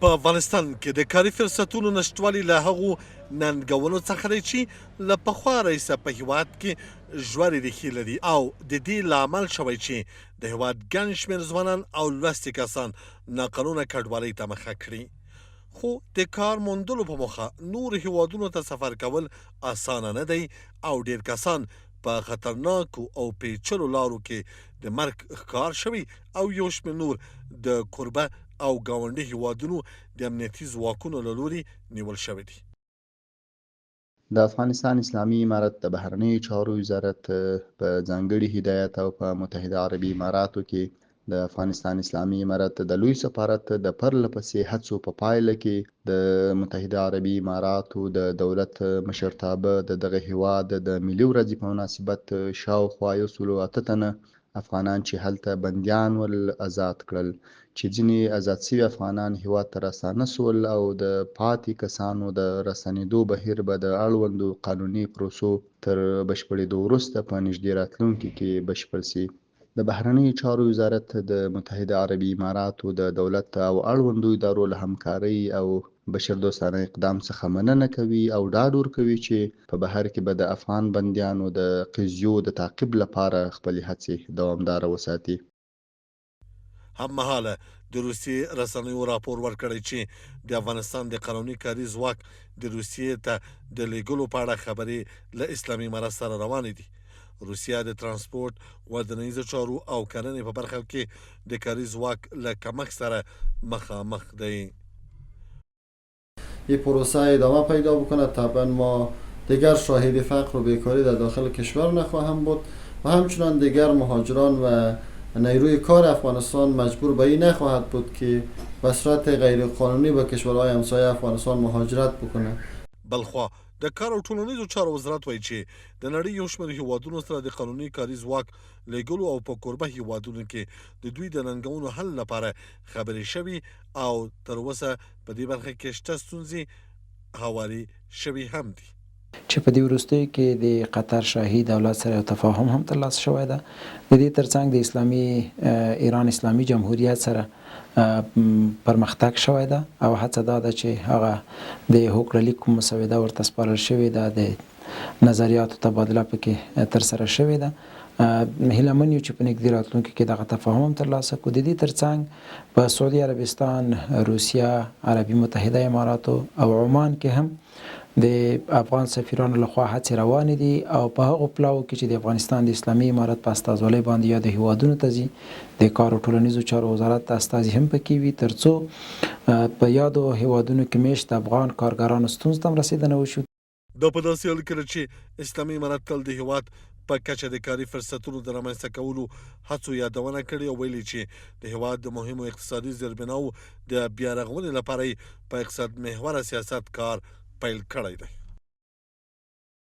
په افغانستان کې د کاري فرصتونو نشتوالی له هغو ننګونو څخه دی چې له پخوا راهیسه په هیواد کې ژورې ریښې لري او د دې لامل شوی چې د هیواد ګڼ شمېر ځوانان او لوستي کسان ناقانونه کډوالۍ ته مخه کړي خو د کار موندلو په موخه نور هیوادونو ته سفر کول اسانه نه دی او ډیر کسان په خطرناکو او پیچلو لارو کې د مرګ ښکار شوي او یو شمېر نور د کوربه او ګاونډي هیوادونو د امنیتي ځواکونو له لوري نیول شوي دي. د افغانستان اسلامي امارت د بهرنیو چارو وزارت په ځانګړي هدایت او په متحده عربي اماراتو کې د افغانستان اسلامي امارت د لوی سفارت د پرله پسې هڅو په پایله کې د متحده عربي اماراتو د دولت مشرتابه د دغه هیواد د ملي ورځې په مناسبت شاوخوا 108 تنه افغانان چې هلته بندیان ول آزاد کړل چې ځینې آزاد شوي افغانان هیواد ته راستانه سول او د پاتې کسانو د راستنېدو بهیر به د اړوندو قانوني پروسو تر بشپړېدو وروسته په نږدې راتلونکي کې بشپړ شي. د بهرنیو چارو وزارت د متحده عربي اماراتو د دولت او اړوندو ادارو له همکارۍ او بشردوستانه اقدام څخه مننه کوي او ډاډ ورکوي چې په بهر کې به د افغان بندیانو د قضیو د تعقیب لپاره خپلې هڅې دوامداره وساتي. هممهاله د روسیې رسنیو راپور ورکړی چې د افغانستان د قانوني کاري ځواک د روسیې ته د لیږلو په اړه خبرې له اسلامي امارت سره روانې دي. روسیه د ترانسپورت، ودانیزو چارو او کرنې په برخه کې د کاري ځواک له کمښت سره مخامخ دی. این پروسه ادامه پیدا بکنه طبعا ما دیگر شاهد فقر و بیکاری در داخل کشور نخواهم بود و همچنان دیگر مهاجران و نیروی کار افغانستان مجبور به این نخواهد بود که به صورت غیر قانونی به کشورهای همسایه افغانستان مهاجرت بکنه. بلخوا د کار او ټولنیزو چارو وزارت وایي چې د نړۍ یو شمېر هیوادونو سره د قانوني کاري ځواک لیږلو او په کوربه هیوادونو کې د دوی د ننګونو حل لپاره خبرې شوي او تر اوسه په دې برخه کې شته ستونزې هواري شوي هم دي. چې په دې وروستیو کې د قطر شاهي دولت سره یو تفاهم هم ترلاسه شوی ده. د دې ترڅنګ د ایران اسلامي جمهوریت سره پرمختګ شوی ده او هڅه دا ده چې هغه د هوکړه لیک مسوده ورته سپارل شوې ده، د نظریاتو تبادله پکې ترسره شوې ده. هیله من یو چې په نږدې راتلونکي کې دغه تفاهم هم ترلاسه کړو. د دې ترڅنګ په سعودي عربستان، روسیه، عربي متحده اماراتو او عمان کې هم د افغان سفیرانو لخوا هڅې روانې دي او په هغو پلاوو کې چې د افغانستان د اسلامي امارت په استازولۍ باندې یا د هیوادونو ته ځي د کار او ټولنیزو چارو وزارت استازي هم پکې وي ترڅو په یادو هیوادونو کې میشت افغان کارګرانو ستونزو ته هم رسېدنه وشي. دا په داسې حال کې چې اسلامي امارت تل د هیواد په کچه د کاري فرصتونو د رامنځته کولو هڅو یادونه کړې او ویلي چې د هیواد د مهمو اقتصادي زیربناو د بیا رغونې لپاره په اقتصاد محوره سیاست کار پیل کړی دی.